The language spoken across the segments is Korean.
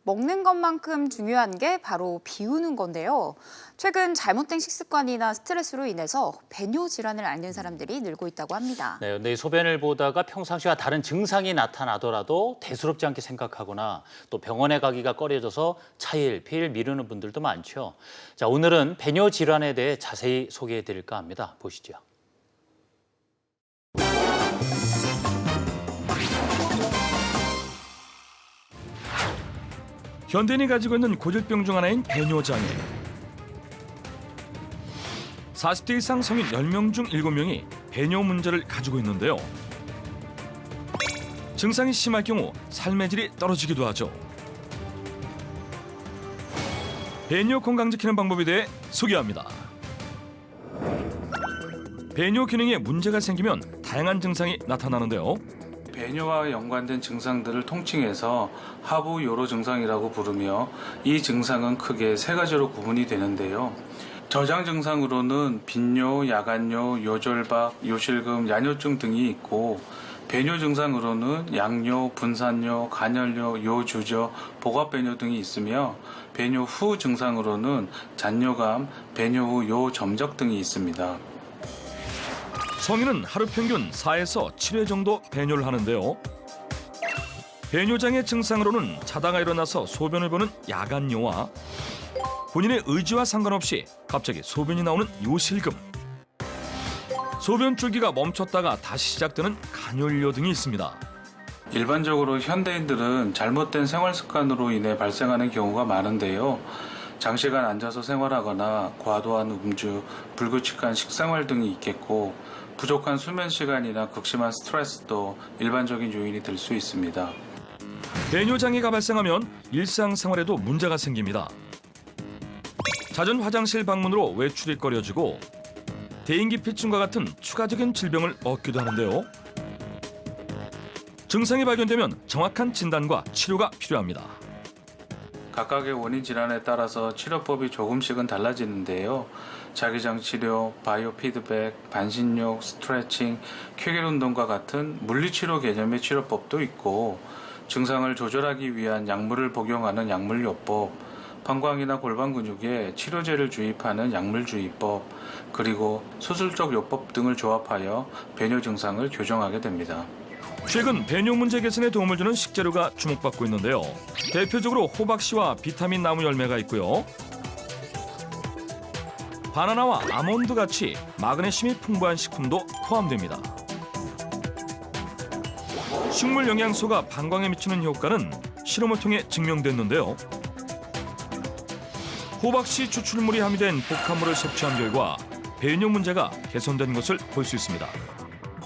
먹는 것만큼 중요한 게 바로 비우는 건데요. 최근 잘못된 식습관이나 스트레스로 인해서 배뇨 질환을 앓는 사람들이 늘고 있다고 합니다. 네, 근데 이 소변을 보다가 평상시와 다른 증상이 나타나더라도 대수롭지 않게 생각하거나 또 병원에 가기가 꺼려져서 차일, 피일 미루는 분들도 많죠. 자, 오늘은 배뇨 질환에 대해 자세히 소개해 드릴까 합니다. 보시죠. 현대인이 가지고 있는 고질병 중 하나인 배뇨장애. 40대 이상 성인 10명 중 7명이 배뇨 문제를 가지고 있는데요. 증상이 심할 경우 삶의 질이 떨어지기도 하죠. 배뇨 건강 지키는 방법에 대해 소개합니다. 배뇨 기능에 문제가 생기면 다양한 증상이 나타나는데요. 배뇨와 연관된 증상들을 통칭해서 하부 요로 증상이라고 부르며 이 증상은 크게 세 가지로 구분이 되는데요. 저장 증상으로는 빈뇨, 야간뇨, 요졸박, 요실금, 야뇨증 등이 있고 배뇨 증상으로는 양뇨, 분산뇨, 간혈뇨, 요주저, 복압배뇨 등이 있으며 배뇨 후 증상으로는 잔뇨감, 배뇨 후 요점적 등이 있습니다. 성인은 하루 평균 4에서 7회 정도 배뇨를 하는데요. 배뇨장애 증상으로는 자다가 일어나서 소변을 보는 야간뇨와 본인의 의지와 상관없이 갑자기 소변이 나오는 요실금, 소변 줄기가 멈췄다가 다시 시작되는 간혈뇨 등이 있습니다. 일반적으로 현대인들은 잘못된 생활 습관으로 인해 발생하는 경우가 많은데요. 장시간 앉아서 생활하거나 과도한 음주, 불규칙한 식생활 등이 있겠고 부족한 수면 시간이나 극심한 스트레스도 일반적인 요인이 될 수 있습니다. 배뇨장애가 발생하면 일상생활에도 문제가 생깁니다. 잦은 화장실 방문으로 외출이 꺼려지고 대인기피증과 같은 추가적인 질병을 얻기도 하는데요. 증상이 발견되면 정확한 진단과 치료가 필요합니다. 각각의 원인 질환에 따라서 치료법이 조금씩은 달라지는데요. 자기장 치료, 바이오 피드백, 반신욕, 스트레칭, 쾌결 운동과 같은 물리치료 개념의 치료법도 있고 증상을 조절하기 위한 약물을 복용하는 약물요법, 방광이나 골반 근육에 치료제를 주입하는 약물주의법, 그리고 수술적 요법 등을 조합하여 배뇨 증상을 교정하게 됩니다. 최근 배뇨 문제 개선에 도움을 주는 식재료가 주목받고 있는데요. 대표적으로 호박씨와 비타민 나무 열매가 있고요. 바나나와 아몬드 같이 마그네슘이 풍부한 식품도 포함됩니다. 식물 영양소가 방광에 미치는 효과는 실험을 통해 증명됐는데요. 호박씨 추출물이 함유된 복합물을 섭취한 결과 배뇨 문제가 개선된 것을 볼 수 있습니다.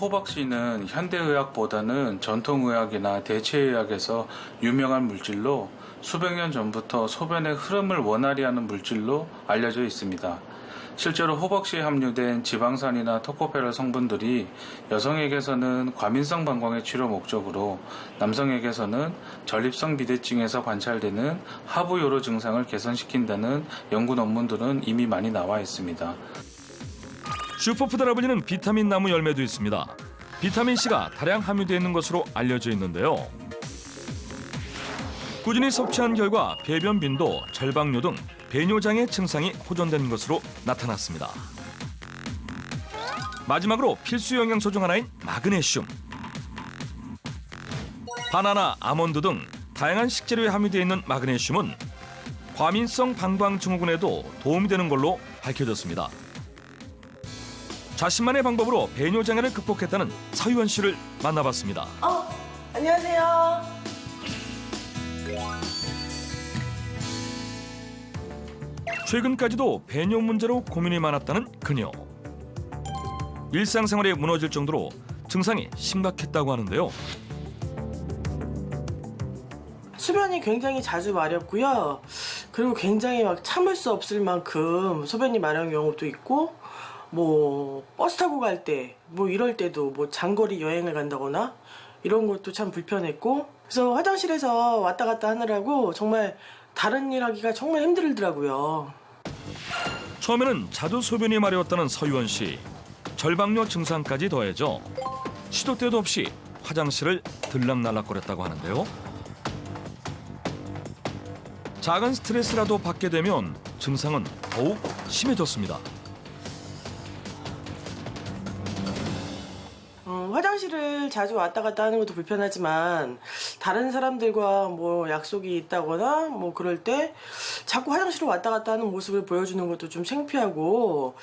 호박씨는 현대의학보다는 전통의학이나 대체의학에서 유명한 물질로 수백 년 전부터 소변의 흐름을 원활히 하는 물질로 알려져 있습니다. 실제로 호박씨에 함유된 지방산이나 토코페롤 성분들이 여성에게서는 과민성 방광의 치료 목적으로 남성에게서는 전립성 비대증에서 관찰되는 하부 요로 증상을 개선시킨다는 연구 논문들은 이미 많이 나와 있습니다. 슈퍼푸드라 불리는 비타민 나무 열매도 있습니다. 비타민C가 다량 함유되어 있는 것으로 알려져 있는데요. 꾸준히 섭취한 결과 배변 빈도, 절박뇨 등 배뇨장애 증상이 호전된 것으로 나타났습니다. 마지막으로 필수 영양소 중 하나인 마그네슘. 바나나, 아몬드 등 다양한 식재료에 함유되어 있는 마그네슘은 과민성 방광 증후군에도 도움이 되는 걸로 밝혀졌습니다. 자신만의 방법으로 배뇨장애를 극복했다는 서유원 씨를 만나봤습니다. 안녕하세요. 최근까지도 배뇨 문제로 고민이 많았다는 그녀. 일상생활이 무너질 정도로 증상이 심각했다고 하는데요. 소변이 굉장히 자주 마렵고요. 그리고 굉장히 막 참을 수 없을 만큼 소변이 마려운 경우도 있고, 뭐 버스 타고 갈 때, 뭐 이럴 때도 뭐 장거리 여행을 간다거나 이런 것도 참 불편했고, 그래서 화장실에서 왔다 갔다 하느라고 정말 다른 일 하기가 정말 힘들더라고요. 처음에는 자주 소변이 마려웠다는 서유원 씨. 절박뇨 증상까지 더해져 시도 때도 없이 화장실을 들락날락거렸다고 하는데요. 작은 스트레스라도 받게 되면 증상은 더욱 심해졌습니다. 화장실을 자주 왔다 갔다 하는 것도 불편하지만 다른 사람들과 뭐 약속이 있다거나 뭐 그럴 때 자꾸 화장실을 왔다 갔다 하는 모습을 보여주는 것도 좀 창피하고,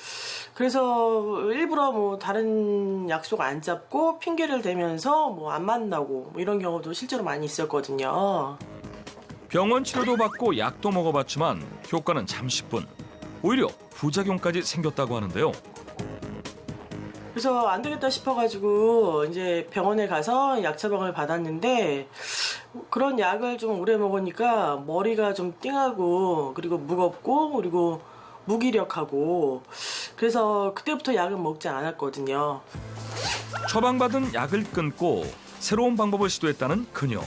그래서 일부러 뭐 다른 약속 안 잡고 핑계를 대면서 뭐 안 만나고 뭐 이런 경우도 실제로 많이 있었거든요. 병원 치료도 받고 약도 먹어봤지만 효과는 잠시뿐. 오히려 부작용까지 생겼다고 하는데요. 그래서 안 되겠다 싶어가지고 이제 병원에 가서 약 처방을 받았는데, 그런 약을 좀 오래 먹으니까 머리가 좀 띵하고 그리고 무겁고 그리고 무기력하고, 그래서 그때부터 약을 먹지 않았거든요. 처방받은 약을 끊고 새로운 방법을 시도했다는 그녀.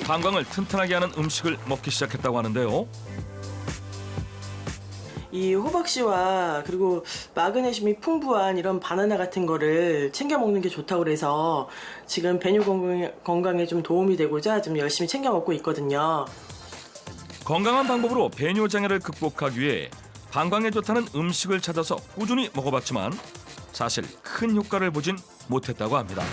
방광을 튼튼하게 하는 음식을 먹기 시작했다고 하는데요. 이 호박씨와 그리고 마그네슘이 풍부한 이런 바나나 같은 거를 챙겨 먹는 게 좋다고 그래서 지금 배뇨 건강에 좀 도움이 되고자 좀 열심히 챙겨 먹고 있거든요. 건강한 방법으로 배뇨 장애를 극복하기 위해 방광에 좋다는 음식을 찾아서 꾸준히 먹어봤지만 사실 큰 효과를 보진 못했다고 합니다.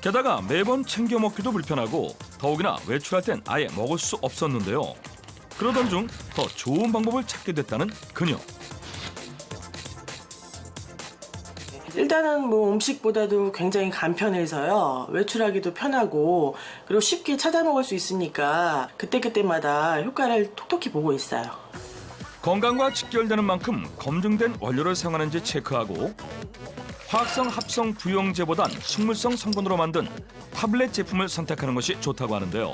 게다가 매번 챙겨 먹기도 불편하고 더욱이나 외출할 땐 아예 먹을 수 없었는데요. 그러던 중 더 좋은 방법을 찾게 됐다는 그녀. 일단은 뭐 음식보다도 굉장히 간편해서요. 외출하기도 편하고 그리고 쉽게 찾아 먹을 수 있으니까 그때그때마다 효과를 톡톡히 보고 있어요. 건강과 직결되는 만큼 검증된 원료를 사용하는지 체크하고 화학성 합성 부용제보단 식물성 성분으로 만든 타블렛 제품을 선택하는 것이 좋다고 하는데요.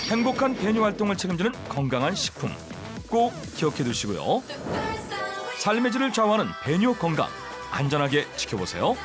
행복한 배뇨 활동을 책임지는 건강한 식품 꼭 기억해 두시고요. 삶의 질을 좌우하는 배뇨 건강 안전하게 지켜보세요.